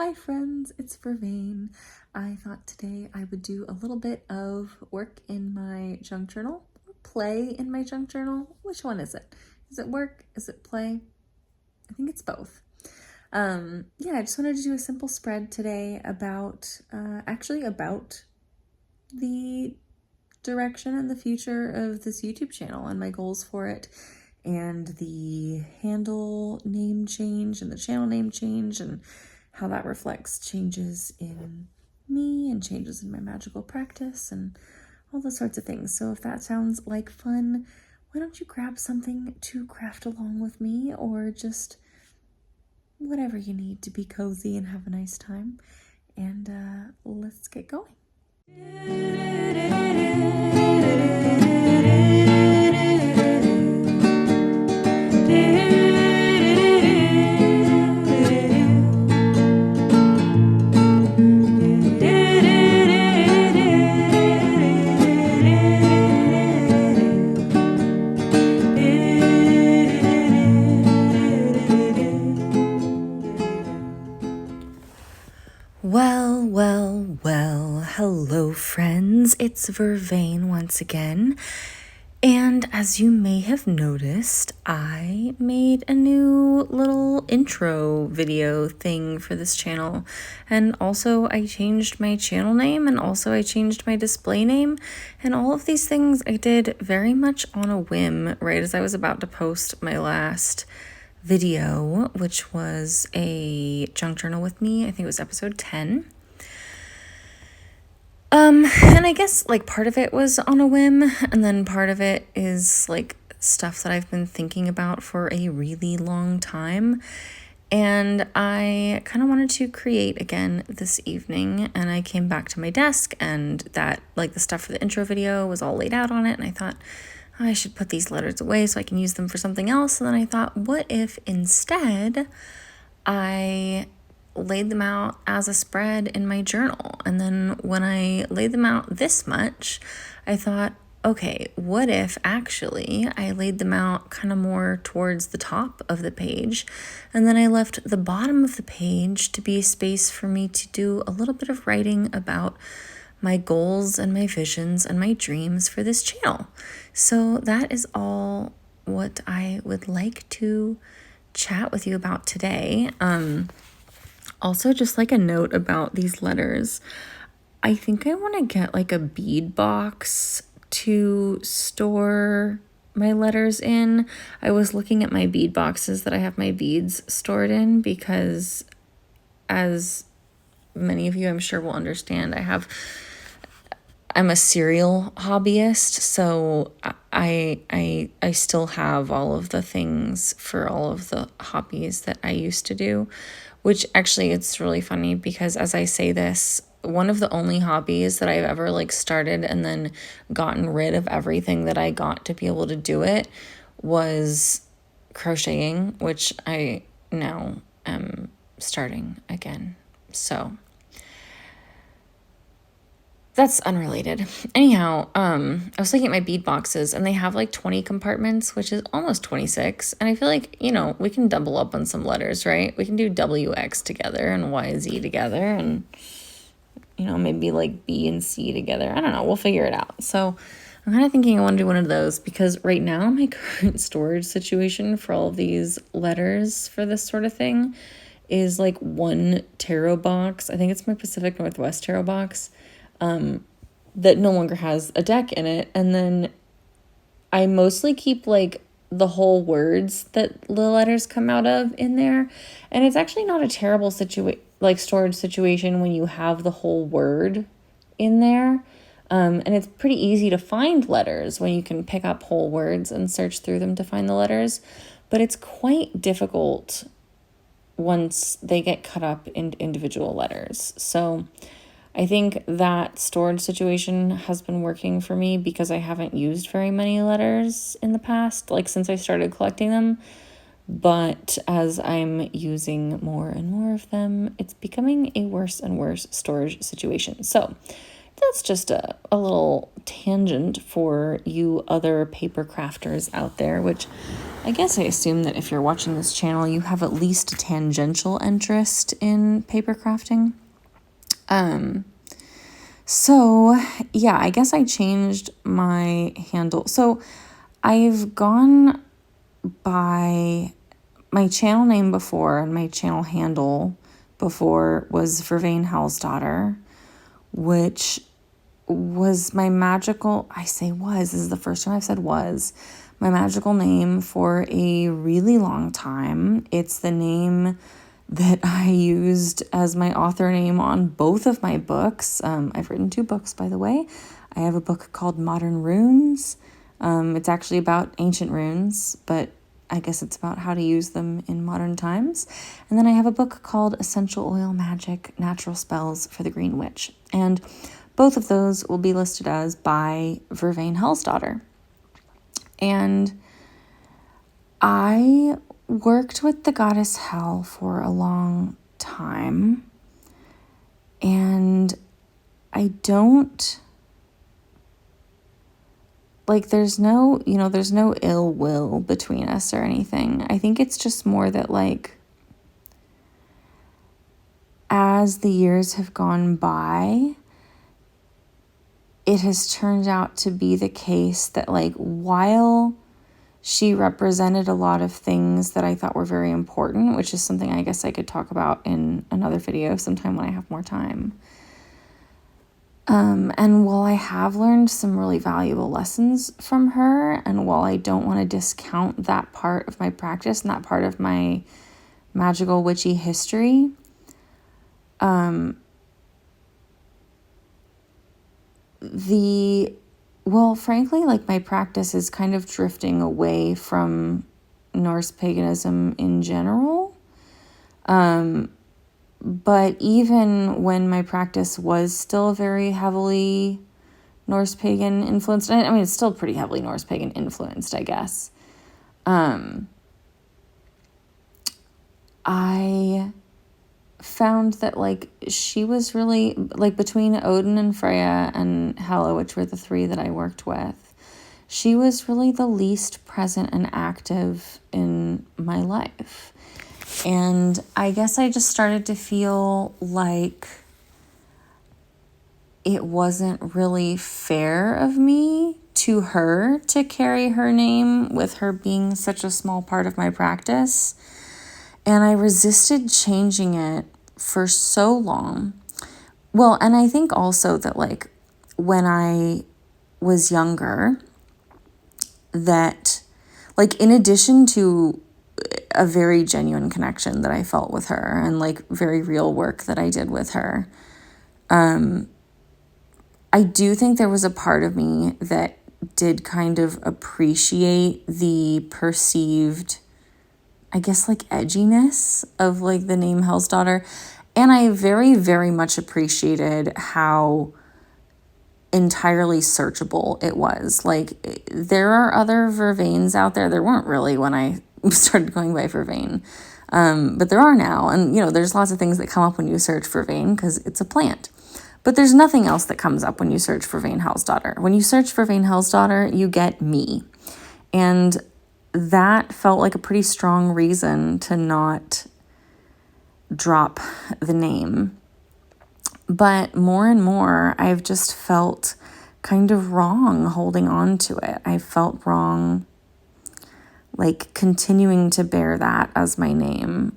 Hi friends, it's Vervain. I thought today I would do a little bit of work in my junk journal, or play in my junk journal. Which one is it? Is it work? Is it play? I think it's both. Yeah, I just wanted to do a simple spread today about, about the direction and the future of this YouTube channel and my goals for it, and the handle name change and the channel name change, and how that reflects changes in me and changes in my magical practice and all those sorts of things. So if that sounds like fun, why don't you grab something to craft along with me, or just whatever you need to be cozy and have a nice time, and let's get going. Well, hello friends, it's Vervain once again, and as you may have noticed, I made a new little intro video thing for this channel, and also I changed my channel name, and also I changed my display name, and all of these things I did very much on a whim, right as I was about to post my last video, which was a junk journal with me. I think it was episode 10. And I guess like part of it was on a whim, and then part of it is like stuff that I've been thinking about for a really long time. And I kind of wanted to create again this evening, and I came back to my desk, and that like the stuff for the intro video was all laid out on it, and I thought, I should put these letters away so I can use them for something else. And then I thought, what if instead I laid them out as a spread in my journal? And then when I laid them out this much, I thought, okay, what if actually I laid them out kind of more towards the top of the page, and then I left the bottom of the page to be a space for me to do a little bit of writing about my goals and my visions and my dreams for this channel. So that is all what I would like to chat with you about today. Also, just like a note about these letters, I think I want to get like a bead box to store my letters in. I was looking at my bead boxes that I have my beads stored in, because as many of you I'm sure will understand, I'm a serial hobbyist, so I still have all of the things for all of the hobbies that I used to do, which actually it's really funny because as I say this, one of the only hobbies that I've ever like started and then gotten rid of everything that I got to be able to do it was crocheting, which I now am starting again. So that's unrelated. Anyhow, I was looking at my bead boxes, and they have like 20 compartments, which is almost 26. And I feel like, we can double up on some letters, right? We can do WX together and YZ together, and, maybe like B and C together. I don't know. We'll figure it out. So I'm kind of thinking I want to do one of those, because right now my current storage situation for all of these letters for this sort of thing is like one tarot box. I think it's my Pacific Northwest tarot box. That no longer has a deck in it. And then I mostly keep like the whole words that the letters come out of in there. And it's actually not a terrible storage situation when you have the whole word in there. And it's pretty easy to find letters when you can pick up whole words and search through them to find the letters. But it's quite difficult once they get cut up into individual letters. So I think that storage situation has been working for me because I haven't used very many letters in the past, like since I started collecting them. But as I'm using more and more of them, it's becoming a worse and worse storage situation. So that's just a little tangent for you other paper crafters out there, which I guess I assume that if you're watching this channel, you have at least a tangential interest in paper crafting. So yeah, I guess I changed my handle. So I've gone by my channel name before, and my channel handle before was Vervain Daughter, which was my magical, I say was, this is the first time I've said was, my magical name for a really long time. It's the name that I used as my author name on both of my books. I've written 2 books, by the way. I have a book called Modern Runes. It's actually about ancient runes, but I guess it's about how to use them in modern times. And then I have a book called Essential Oil Magic, Natural Spells for the Green Witch. And both of those will be listed as by Vervain Daughter. And I worked with the goddess Hel for a long time. And I don't, like, there's no ill will between us or anything. I think it's just more that, like, as the years have gone by, it has turned out to be the case that, like, while she represented a lot of things that I thought were very important, which is something I guess I could talk about in another video sometime when I have more time. And while I have learned some really valuable lessons from her, and while I don't want to discount that part of my practice and that part of my magical witchy history, frankly, like, my practice is kind of drifting away from Norse paganism in general. But even when my practice was still very heavily Norse pagan influenced, I mean, it's still pretty heavily Norse pagan influenced, I guess. I found that, like, she was really, like, between Odin and Freya and Hela, which were the 3 that I worked with, she was really the least present and active in my life. And I guess I just started to feel like it wasn't really fair of me to her to carry her name with her being such a small part of my practice. And I resisted changing it for so long. Well, and I think also that, like, when I was younger, that, like, in addition to a very genuine connection that I felt with her and, like, very real work that I did with her, I do think there was a part of me that did kind of appreciate the perceived, I guess, like, edginess of, like, the name Hel's Daughter. And I very, very much appreciated how entirely searchable it was. Like, there are other Vervains out there. There weren't really when I started going by Vervain. But there are now. And, there's lots of things that come up when you search Vervain because it's a plant. But there's nothing else that comes up when you search Vervain Daughter. When you search Vervain Daughter, you get me. And that felt like a pretty strong reason to not drop the name. But more and more, I've just felt kind of wrong holding on to it. I felt wrong, like, continuing to bear that as my name.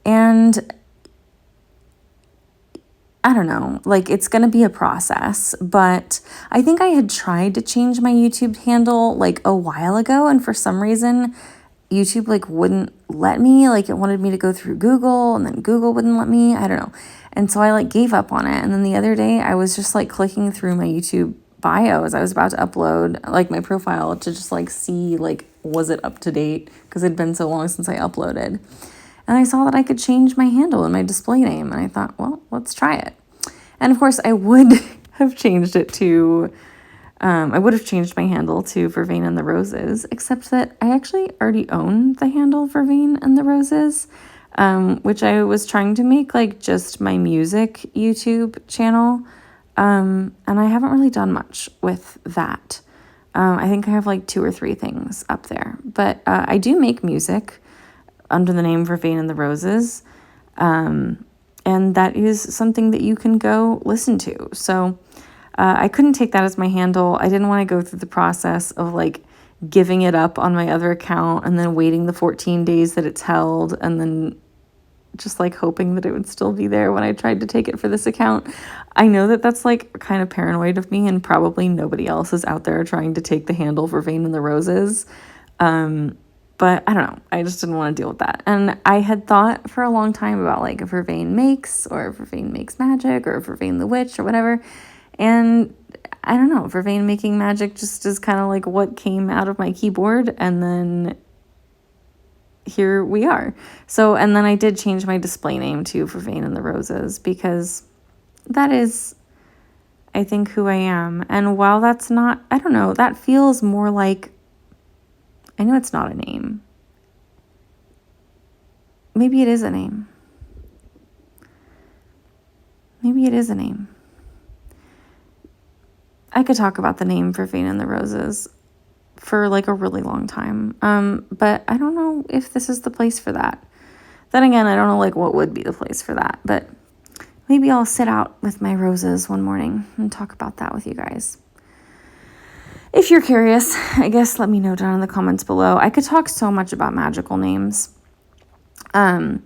And I don't know, like, it's going to be a process, but I think I had tried to change my YouTube handle, like, a while ago, and for some reason, YouTube, like, wouldn't let me. Like, it wanted me to go through Google, and then Google wouldn't let me. I don't know. And so I, like, gave up on it. And then the other day, I was just, like, clicking through my YouTube bio as I was about to upload, like, my profile to just, like, see, like, was it up to date? Because it'd been so long since I uploaded. And I saw that I could change my handle and my display name. And I thought, well, let's try it. And of course, I would have changed it to, I would have changed my handle to Vervain and the Roses, except that I actually already own the handle Vervain and the Roses. which I was trying to make like just my music YouTube channel. And I haven't really done much with that. I think I have like 2 or 3 things up there, but I do make music under the name Vervain and the Roses. And that is something that you can go listen to. So I couldn't take that as my handle. I didn't want to go through the process of like giving it up on my other account and then waiting the 14 days that it's held and then just like hoping that it would still be there when I tried to take it for this account. I know that that's like kind of paranoid of me, and probably nobody else is out there trying to take the handle for Vervain and the Roses. But I don't know. I just didn't want to deal with that. And I had thought for a long time about like if Vervain makes, or if Vervain makes magic, or if Vervain the witch or whatever. And I don't know, Vervain making magic just is kind of like what came out of my keyboard, and then here we are. So, and then I did change my display name to Vervain and the Roses, because that is, I think, who I am. And while that's not, I don't know, that feels more like, I know it's not a name. Maybe it is a name. Maybe it is a name. I could talk about the name Vervain and the Roses for like a really long time. But I don't know if this is the place for that. Then again, I don't know like what would be the place for that, but maybe I'll sit out with my roses one morning and talk about that with you guys. If you're curious, I guess let me know down in the comments below. I could talk so much about magical names. But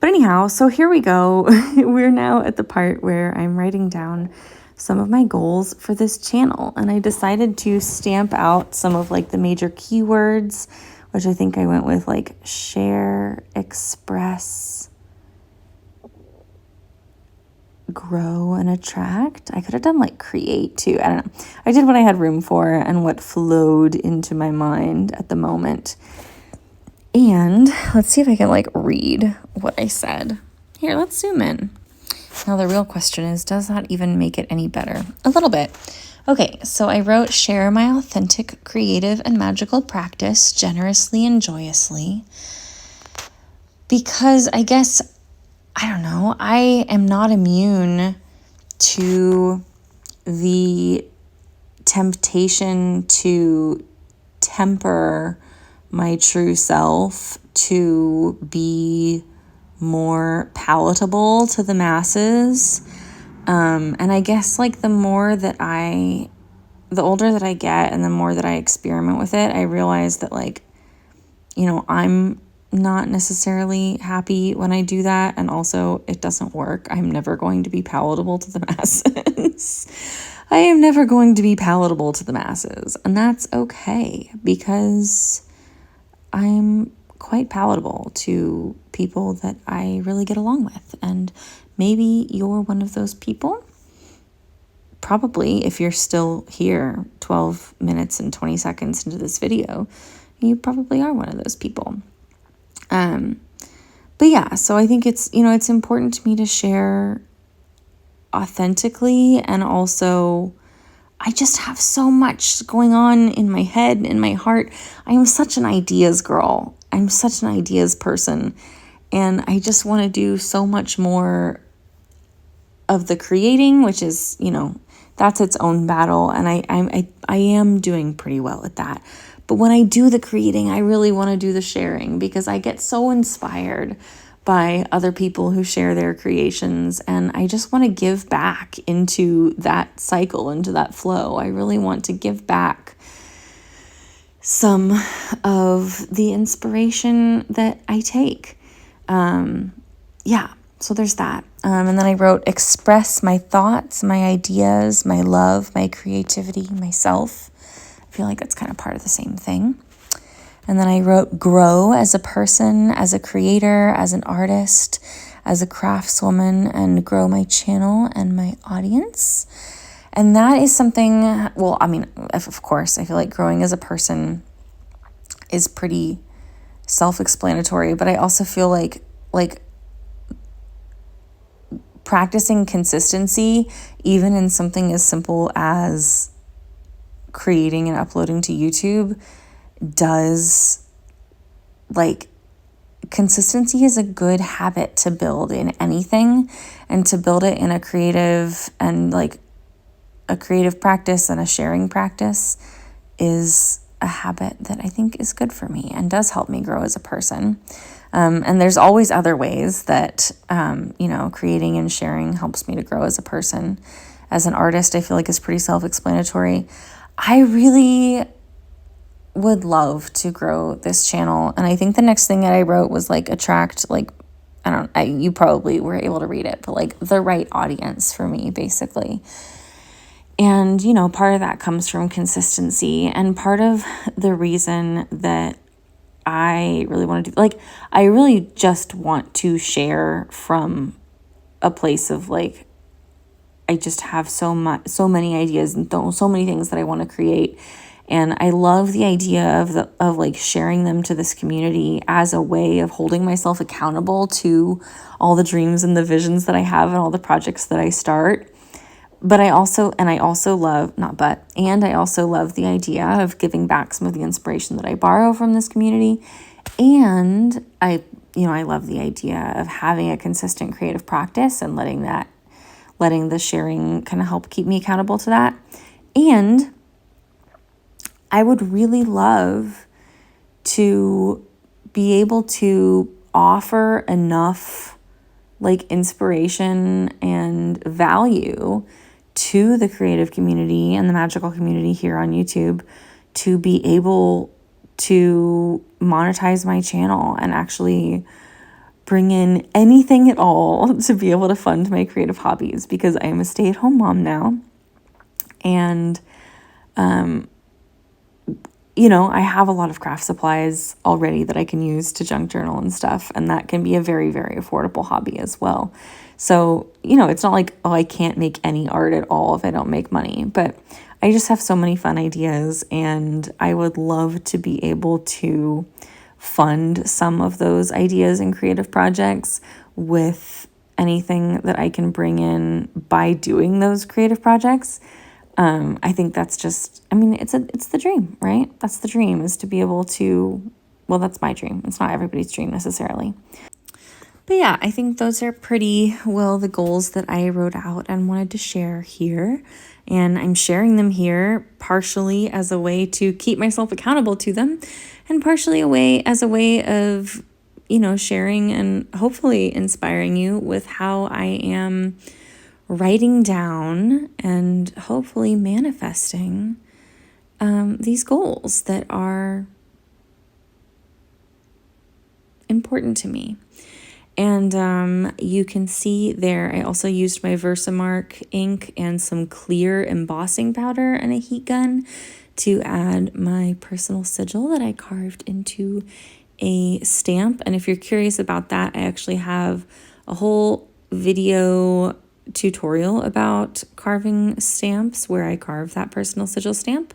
anyhow, so here we go. We're now at the part where I'm writing down some of my goals for this channel, and I decided to stamp out some of like the major keywords, which I think I went with like share, express, grow, and attract. I could have done like create too. I don't know. I did what I had room for and what flowed into my mind at the moment. And let's see if I can like read what I said. Here, let's zoom in. Now the real question is, does that even make it any better? A little bit. Okay, so I wrote, share my authentic, creative, and magical practice generously and joyously. Because I guess, I don't know, I am not immune to the temptation to temper my true self to be more palatable to the masses. And I guess like the older that I get and the more that I experiment with it, I realize that like, you know, I'm not necessarily happy when I do that. And also it doesn't work. I'm never going to be palatable to the masses. I am never going to be palatable to the masses. And that's okay, because I'm quite palatable to people that I really get along with. And maybe you're one of those people. Probably, if you're still here 12 minutes and 20 seconds into this video, you probably are one of those people. But yeah, so I think it's, you know, it's important to me to share authentically, and also I just have so much going on in my head and in my heart. I am such an ideas girl. I'm such an ideas person. And I just want to do so much more of the creating, which is, you know, that's its own battle. And I am doing pretty well at that. But when I do the creating, I really want to do the sharing, because I get so inspired by other people who share their creations, and I just want to give back into that cycle, into that flow. I really want to give back some of the inspiration that I take. So there's that. And then I wrote, express my thoughts, my ideas, my love, my creativity, myself. I feel like that's kind of part of the same thing. And then I wrote, grow as a person, as a creator, as an artist, as a craftswoman, and grow my channel and my audience. And that is something, well, I mean, of course, I feel like growing as a person is pretty self-explanatory, but I also feel like practicing consistency, even in something as simple as creating and uploading to YouTube, does like consistency is a good habit to build in anything, and to build it in a creative practice and a sharing practice is a habit that I think is good for me and does help me grow as a person. And there's always other ways that, creating and sharing helps me to grow as a person. As an artist, I feel like is pretty self-explanatory. I really would love to grow this channel. And I think the next thing that I wrote was attract, you probably were able to read it, but the right audience for me, basically. And, part of that comes from consistency. And part of the reason that I really want to do, I really just want to share from a place of I just have so many ideas and so many things that I want to create. And I love the idea of sharing them to this community as a way of holding myself accountable to all the dreams and the visions that I have and all the projects that I start. But I also love the idea of giving back some of the inspiration that I borrow from this community. And I love the idea of having a consistent creative practice and letting the sharing kind of help keep me accountable to that. And I would really love to be able to offer enough inspiration and value to the creative community and the magical community here on YouTube to be able to monetize my channel and actually bring in anything at all to be able to fund my creative hobbies, because I am a stay-at-home mom now. And, I have a lot of craft supplies already that I can use to junk journal and stuff. And that can be a very, very affordable hobby as well. So, it's not like, oh, I can't make any art at all if I don't make money. But I just have so many fun ideas, and I would love to be able to fund some of those ideas and creative projects with anything that I can bring in by doing those creative projects. I think that's just, it's the dream, right? That's the dream, is to be able to, well, that's my dream. It's not everybody's dream necessarily. But yeah, I think those are pretty well the goals that I wrote out and wanted to share here. And I'm sharing them here partially as a way to keep myself accountable to them, and partially as a way of, sharing and hopefully inspiring you with how I am writing down and hopefully manifesting these goals that are important to me. And you can see there, I also used my Versamark ink and some clear embossing powder and a heat gun to add my personal sigil that I carved into a stamp. And if you're curious about that, I actually have a whole video tutorial about carving stamps where I carve that personal sigil stamp.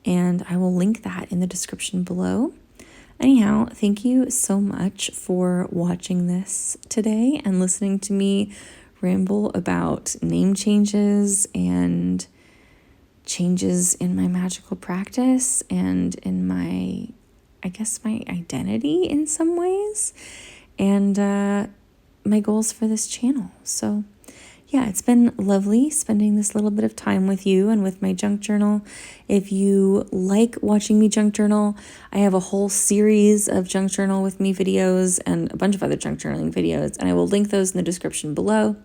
And I will link that in the description below. Anyhow, thank you so much for watching this today and listening to me ramble about name changes and changes in my magical practice and in my identity in some ways, and my goals for this channel. So yeah, it's been lovely spending this little bit of time with you and with my junk journal. If you like watching me junk journal, I have a whole series of junk journal with me videos and a bunch of other junk journaling videos, and I will link those in the description below.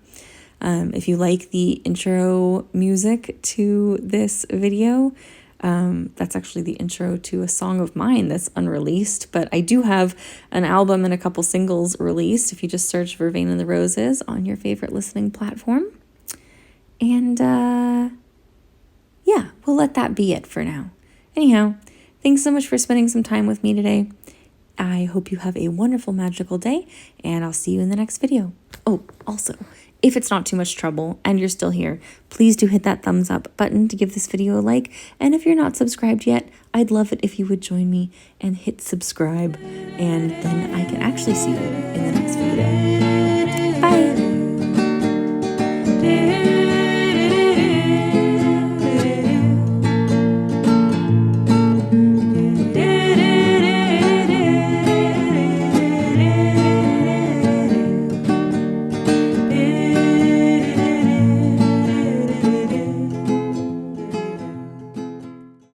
If you like the intro music to this video, that's actually the intro to a song of mine that's unreleased, but I do have an album and a couple singles released if you just search Vervain and the Roses on your favorite listening platform. And yeah, we'll let that be it for now. Anyhow, thanks so much for spending some time with me today. I hope you have a wonderful, magical day, and I'll see you in the next video. Oh, also, if it's not too much trouble and you're still here, please do hit that thumbs up button to give this video a like. And if you're not subscribed yet, I'd love it if you would join me and hit subscribe, and then I can actually see you in the next video. Bye!